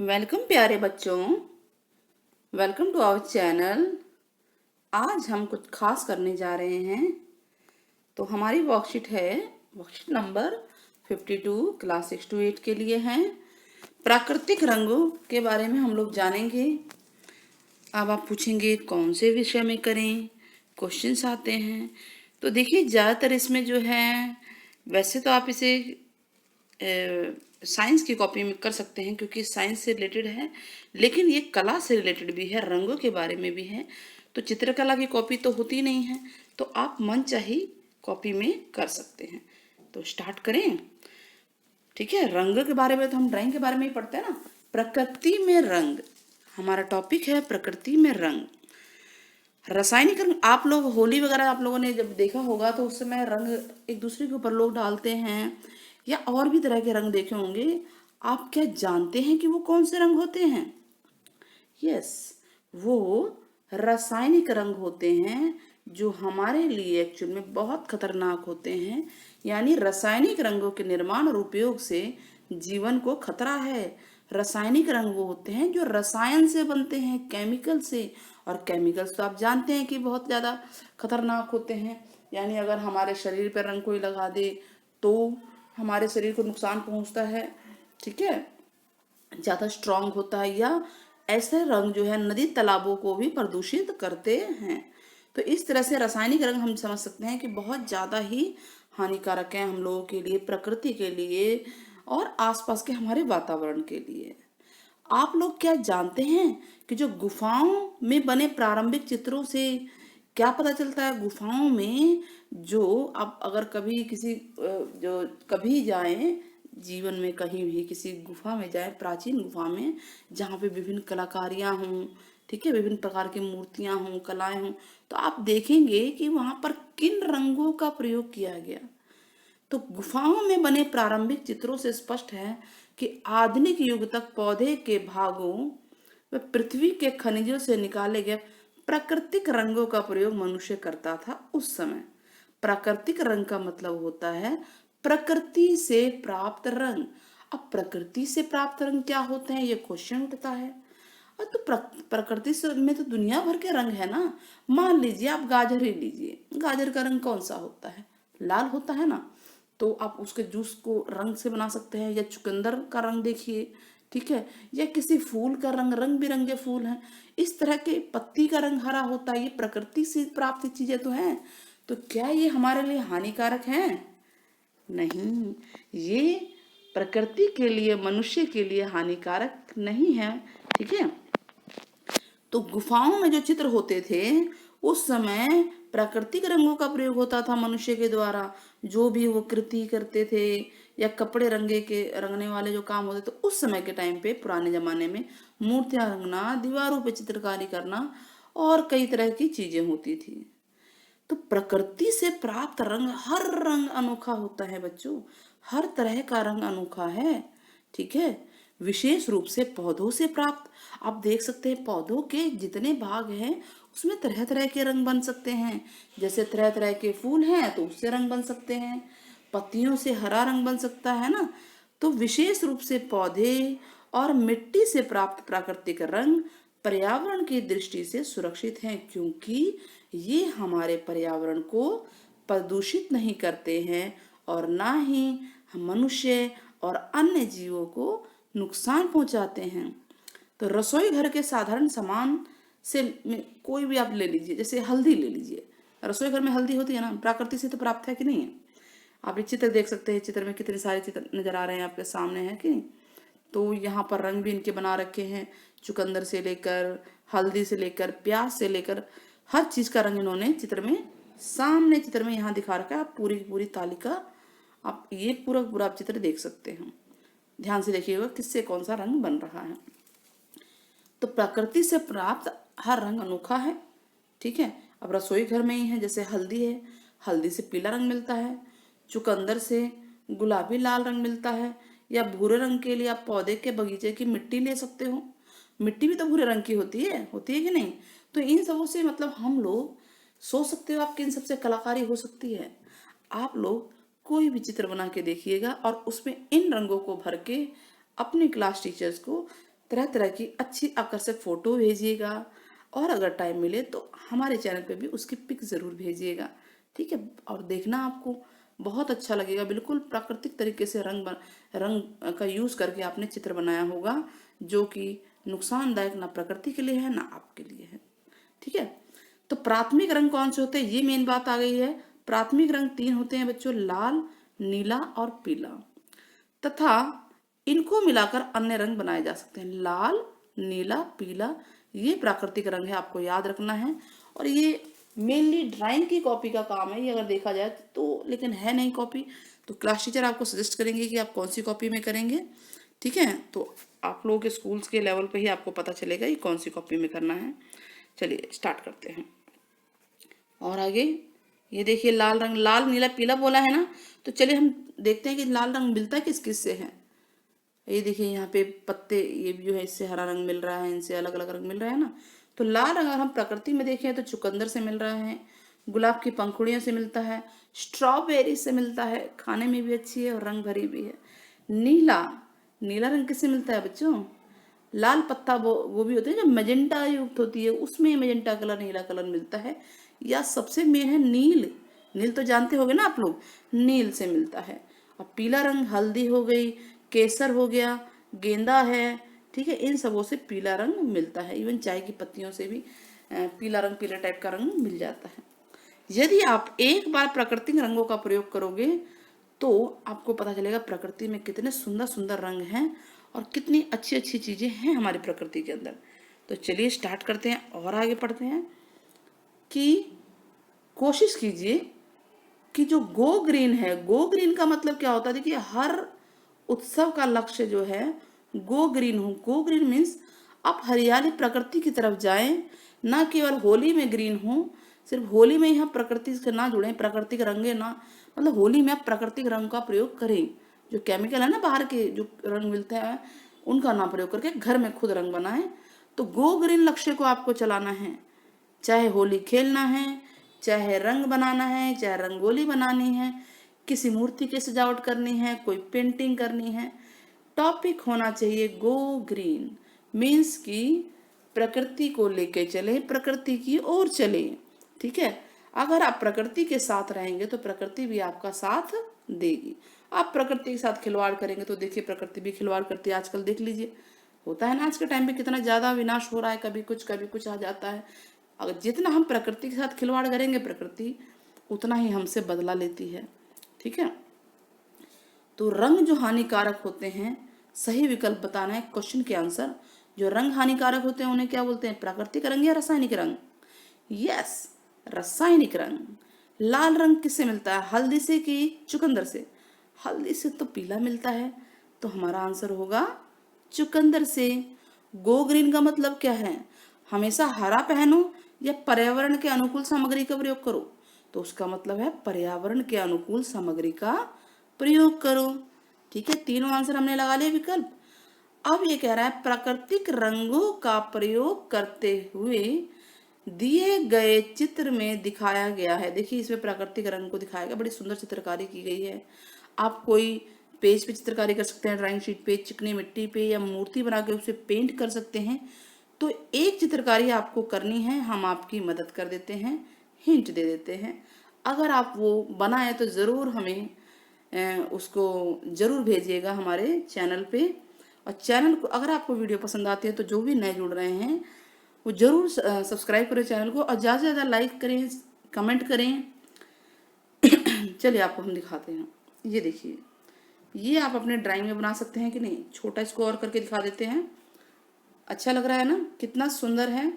Welcome प्यारे बच्चों। Welcome to our channel. आज हम कुछ खास करने जा रहे हैं। तो हमारी वर्कशीट है, वर्कशीट नंबर 52 क्लास 6 to 8 के लिए है। प्राकृतिक रंगों के बारे में हम लोग जानेंगे। अब आप पूछेंगे कौन से विषय में करें, क्वेश्चंस आते हैं। तो देखिए ज़्यादातर इसमें जो है, वैसे तो आप इसे साइंस की कॉपी में कर सकते हैं क्योंकि साइंस से रिलेटेड है, लेकिन ये कला से रिलेटेड भी है, रंगों के बारे में भी है। तो चित्रकला की कॉपी तो होती नहीं है, तो आप मन चाही कॉपी में कर सकते हैं। तो स्टार्ट करें। ठीक है, रंग के बारे में तो हम ड्राइंग के बारे में ही पढ़ते हैं ना। प्रकृति में रंग हमारा टॉपिक है, प्रकृति में रंग। रासायनिक रंग, आप लोग होली वगैरह आप लोगों ने जब देखा होगा तो उस समय रंग एक दूसरे के ऊपर लोग डालते हैं, या और भी तरह के रंग देखे होंगे। आप क्या जानते हैं कि वो कौन से रंग होते हैं? यस, वो रासायनिक रंग होते हैं जो हमारे लिए एक्चुअल में बहुत खतरनाक होते हैं। यानी रासायनिक रंगों के निर्माण और उपयोग से जीवन को खतरा है। रासायनिक रंग वो होते हैं जो रसायन से बनते हैं, केमिकल से। और केमिकल्स तो आप जानते हैं कि बहुत ज़्यादा खतरनाक होते हैं। यानी अगर हमारे शरीर पर रंग कोई लगा दे तो हमारे शरीर को नुकसान पहुंचता है। ठीक है, ज़्यादा स्ट्रांग होता है, या ऐसे रंग जो है नदी तालाबों को भी प्रदूषित करते हैं। तो इस तरह से रासायनिक रंग हम समझ सकते हैं कि बहुत ज़्यादा ही हानिकारक है हम लोगों के लिए, प्रकृति के लिए और आसपास के हमारे वातावरण के लिए। आप लोग क्या जानते हैं कि जो गुफाओं में बने प्रारंभिक चित्रों से क्या पता चलता है? गुफाओं में जो आप अगर कभी किसी जो कभी जाएं जीवन में, कहीं भी किसी गुफा में जाए, प्राचीन गुफा में जहाँ पे विभिन्न कलाकारियाँ हों, ठीक है, विभिन्न प्रकार की मूर्तियाँ हों, कलाएं हों, तो आप देखेंगे कि वहाँ पर किन रंगों का प्रयोग किया गया। तो गुफाओं में बने प्रारंभिक चित्रों से स्पष्ट है कि आधुनिक युग तक पौधे के भागों व पृथ्वी के खनिजों से निकाले गए प्राकृतिक रंगों का प्रयोग मनुष्य करता था उस समय। प्राकृतिक रंग का मतलब होता है प्रकृति से प्राप्त रंग। अब प्रकृति से प्राप्त रंग क्या होते हैं, ये क्वेश्चन उठता है। और तो प्रकृति से में तो दुनिया भर के रंग है ना। मान लीजिए आप गाजर ही लीजिए, गाजर का रंग कौन सा होता है? लाल होता है ना। तो आप उसके जूस को रंग से बना सकते हैं, या चुकंदर का रंग देखिए, ठीक है, या किसी फूल का रंग, रंग बिरंगे फूल हैं, इस तरह के पत्ती का रंग हरा होता है। ये प्रकृति से प्राप्त चीजें तो हैं। तो क्या ये हमारे लिए हानिकारक हैं? नहीं, ये प्रकृति के लिए, मनुष्य के लिए हानिकारक नहीं है। ठीक है, तो गुफाओं में जो चित्र होते थे उस समय प्राकृतिक रंगों का प्रयोग होता था मनुष्य के द्वारा। जो भी वो कृति करते थे या कपड़े रंगने वाले जो काम होते थे उस समय के टाइम पे, पुराने जमाने में मूर्तियां रंगना, दीवारों पे चित्रकारी करना और कई तरह की चीजें होती थी। तो प्रकृति से प्राप्त रंग, हर रंग अनोखा होता है बच्चों, हर तरह का रंग अनोखा है। ठीक है, विशेष रूप से पौधों से प्राप्त, आप देख सकते हैं पौधों के जितने भाग हैं उसमें तरह तरह के रंग बन सकते हैं। जैसे तरह तरह के फूल हैं तो उससे रंग बन सकते हैं, पत्तियों से हरा रंग बन सकता है ना। तो विशेष रूप से पौधे और मिट्टी से प्राप्त प्राकृतिक रंग पर्यावरण की दृष्टि से सुरक्षित हैं, क्योंकि ये हमारे पर्यावरण को प्रदूषित नहीं करते हैं और ना ही मनुष्य और अन्य जीवों को नुकसान पहुंचाते हैं। तो रसोई घर के साधारण सामान से कोई भी आप ले लीजिए, जैसे हल्दी ले लीजिए। रसोई घर में हल्दी होती है ना, प्रकृति से तो प्राप्त है कि नहीं है? आप ये चित्र देख सकते हैं, चित्र में कितने सारे चित्र नजर आ रहे हैं आपके सामने, है कि नहीं? तो यहाँ पर रंग भी इनके बना रखे हैं, चुकंदर से लेकर, हल्दी से लेकर, प्याज से लेकर, हर चीज का रंग इन्होंने चित्र में, सामने चित्र में यहाँ दिखा रखा है। आप पूरी की पूरी तालिका, आप ये पूरा पूरा आप चित्र देख सकते हैं। ध्यान से देखिएगा किससे कौन सा रंग बन रहा है। तो प्रकृति से प्राप्त हर रंग अनोखा है। ठीक है, अब रसोई घर में ही है, जैसे हल्दी है, हल्दी से पीला रंग मिलता है, चुकंदर से गुलाबी लाल रंग मिलता है, या भूरे रंग के लिए आप पौधे के बगीचे की मिट्टी ले सकते हो। मिट्टी भी तो भूरे रंग की होती है कि नहीं? तो इन सबों से मतलब हम लोग सोच सकते हो आपकी इन सबसे कलाकारी हो सकती है। आप लोग कोई भी चित्र बना के देखिएगा और उसमें इन रंगों को भर के अपने क्लास टीचर्स को तरह तरह की अच्छी आकर्षक फ़ोटो भेजिएगा, और अगर टाइम मिले तो हमारे चैनल पे भी उसकी पिक ज़रूर भेजिएगा, ठीक है। और देखना आपको बहुत अच्छा लगेगा, बिल्कुल प्राकृतिक तरीके से रंग का यूज़ करके आपने चित्र बनाया होगा, जो कि नुकसानदायक ना प्रकृति के लिए है ना आपके लिए है, ठीक है। तो प्राथमिक रंग कौन से होते हैं, ये मेन बात आ गई है। प्राथमिक रंग 3 होते हैं बच्चों, लाल, नीला और पीला, तथा इनको मिलाकर अन्य रंग बनाए जा सकते हैं। लाल, नीला, पीला, ये प्राकृतिक रंग है, आपको याद रखना है। और ये मेनली ड्राइंग की कॉपी का काम है ये, अगर देखा जाए तो, लेकिन है नहीं कॉपी, तो क्लास टीचर आपको सजेस्ट करेंगे कि आप कौन सी कॉपी में करेंगे, ठीक है। तो आप लोगों के स्कूल्स के लेवल पे ही आपको पता चलेगा ये कौन सी कॉपी में करना है। चलिए स्टार्ट करते हैं। और आगे ये देखिए, लाल रंग, लाल, नीला, पीला बोला है ना, तो चलिए हम देखते हैं कि लाल रंग मिलता है किस किस से है। ये देखिए यहाँ पे पत्ते, ये जो है इससे हरा रंग मिल रहा है, इनसे अलग अलग रंग मिल रहा है ना। तो लाल रंग अगर हम प्रकृति में देखें तो चुकंदर से मिल रहा है, गुलाब की पंखुड़ियों से मिलता है, स्ट्रॉबेरी से मिलता है, खाने में भी अच्छी है और रंग भरी भी है। नीला, नीला रंग किससे मिलता है बच्चों, लाल पत्ता गोभी होती है जो मैजेंटा युक्त होती है, उसमें मैजेंटा कलर, नीला कलर मिलता है। या सबसे मेन है नील, नील तो जानते होंगे ना आप लोग, नील से मिलता है। अब पीला रंग हल्दी हो गई, केसर हो गया, गेंदा है, ठीक है, इन सबों से पीला रंग मिलता है। इवन चाय की पत्तियों से भी पीला रंग, पीला टाइप का रंग मिल जाता है। यदि आप एक बार प्राकृतिक रंगों का प्रयोग करोगे तो आपको पता चलेगा प्रकृति में कितने सुंदर सुंदर रंग हैं और कितनी अच्छी अच्छी चीजें हैं हमारी प्रकृति के अंदर। तो चलिए स्टार्ट करते हैं और आगे पढ़ते हैं कि कोशिश कीजिए कि जो गो ग्रीन है, गो ग्रीन का मतलब क्या होता है, देखिए हर उत्सव का लक्ष्य जो है गो ग्रीन हो। गो ग्रीन मीन्स आप हरियाली प्रकृति की तरफ जाएं, ना केवल होली में ग्रीन हो, सिर्फ होली में ही हम प्रकृति से ना जुड़ें, प्राकृतिक रंगे ना, मतलब होली में आप प्राकृतिक रंग का प्रयोग करें। जो केमिकल है ना बाहर के जो रंग मिलते हैं उनका ना प्रयोग करके घर में खुद रंग बनाएं। तो गो ग्रीन लक्ष्य को आपको चलाना है, चाहे होली खेलना है, चाहे रंग बनाना है, चाहे रंगोली बनानी है, किसी मूर्ति की सजावट करनी है, कोई पेंटिंग करनी है, टॉपिक होना चाहिए गो ग्रीन। मीन्स कि प्रकृति को लेके चले, प्रकृति की ओर चले, ठीक है। अगर आप प्रकृति के साथ रहेंगे तो प्रकृति भी आपका साथ देगी। आप प्रकृति के साथ खिलवाड़ करेंगे तो देखिए प्रकृति भी खिलवाड़ करती है। आजकल देख लीजिए, होता है ना आज के टाइम पे कितना ज्यादा विनाश हो रहा है, कभी कुछ आ जाता है। अगर जितना हम प्रकृति के साथ खिलवाड़ करेंगे प्रकृति उतना ही हमसे बदला लेती है, ठीक है। तो रंग जो हानिकारक होते हैं, सही विकल्प बताना है क्वेश्चन के आंसर। जो रंग हानिकारक होते हैं उन्हें क्या बोलते हैं, प्राकृतिक रंग या रासायनिक रंग। यस, रासायनिक रंग। लाल रंग किससे मिलता है, हल्दी से कि चुकंदर से। हल्दी से तो पीला मिलता है, तो हमारा आंसर होगा चुकंदर से। गो ग्रीन का मतलब क्या है, हमेशा हरा पहनो या पर्यावरण के अनुकूल सामग्री का प्रयोग करो। तो उसका मतलब है पर्यावरण के अनुकूल सामग्री का प्रयोग करो, ठीक है। तीनों आंसर हमने लगा लिए विकल्प। अब ये कह रहा है प्राकृतिक रंगों का प्रयोग करते हुए दिए गए चित्र में दिखाया गया है। देखिए इसमें प्राकृतिक रंग को दिखाया गया, बड़ी सुंदर चित्रकारी की गई है। आप कोई पेज पे चित्रकारी कर सकते हैं, ड्राइंग शीट पे, चिकनी मिट्टी पे, या मूर्ति बना के उसे पेंट कर सकते हैं। तो एक चित्रकारी आपको करनी है, हम आपकी मदद कर देते हैं, हिंट दे देते हैं। अगर आप वो बनाए तो ज़रूर हमें उसको ज़रूर भेजिएगा हमारे चैनल पे। और चैनल को, अगर आपको वीडियो पसंद आती है तो जो भी नए जुड़ रहे हैं वो ज़रूर सब्सक्राइब करें चैनल को, और ज़्यादा से ज़्यादा लाइक करें, कमेंट करें। चलिए आपको हम दिखाते हैं। ये देखिए, ये आप अपने ड्राइंग में बना सकते हैं कि नहीं। छोटा इसको और करके दिखा देते हैं। अच्छा लग रहा है ना, कितना सुंदर है।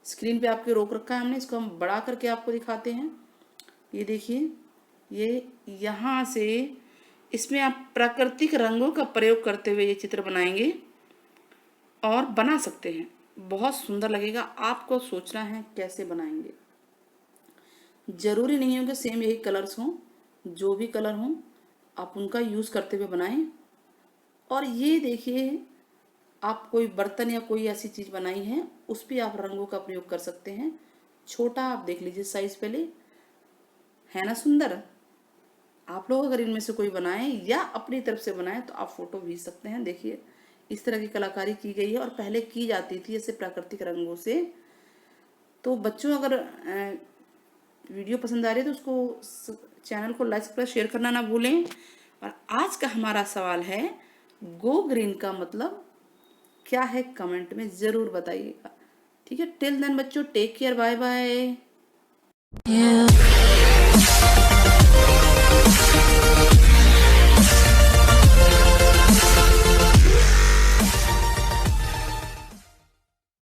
स्क्रीन पे आपके रोक रखा है हमने, इसको हम बड़ा करके आपको दिखाते हैं। ये देखिए, ये यहाँ से इसमें आप प्राकृतिक रंगों का प्रयोग करते हुए ये चित्र बनाएंगे और बना सकते हैं, बहुत सुंदर लगेगा। आपको सोचना है कैसे बनाएंगे। जरूरी नहीं हो कि सेम यही कलर्स हों, जो भी कलर हों आप उनका यूज़ करते हुए बनाएं। और ये देखिए, आप कोई बर्तन या कोई ऐसी चीज़ बनाई है उस पर आप रंगों का प्रयोग कर सकते हैं। छोटा आप देख लीजिए साइज पहले, है ना सुंदर। आप लोग अगर इनमें से कोई बनाएं या अपनी तरफ से बनाएं तो आप फोटो भेज सकते हैं। देखिए इस तरह की कलाकारी की गई है और पहले की जाती थी ऐसे प्राकृतिक रंगों से। तो बच्चों अगर वीडियो पसंद आ रही है तो उसको चैनल को लाइक सब्सक्राइब शेयर करना ना भूलें। और आज का हमारा सवाल है गो ग्रीन का मतलब क्या है, कमेंट में ज़रूर बताइएगा। ठीक है, टिल देन बच्चों, टेक केयर, बाय बाय।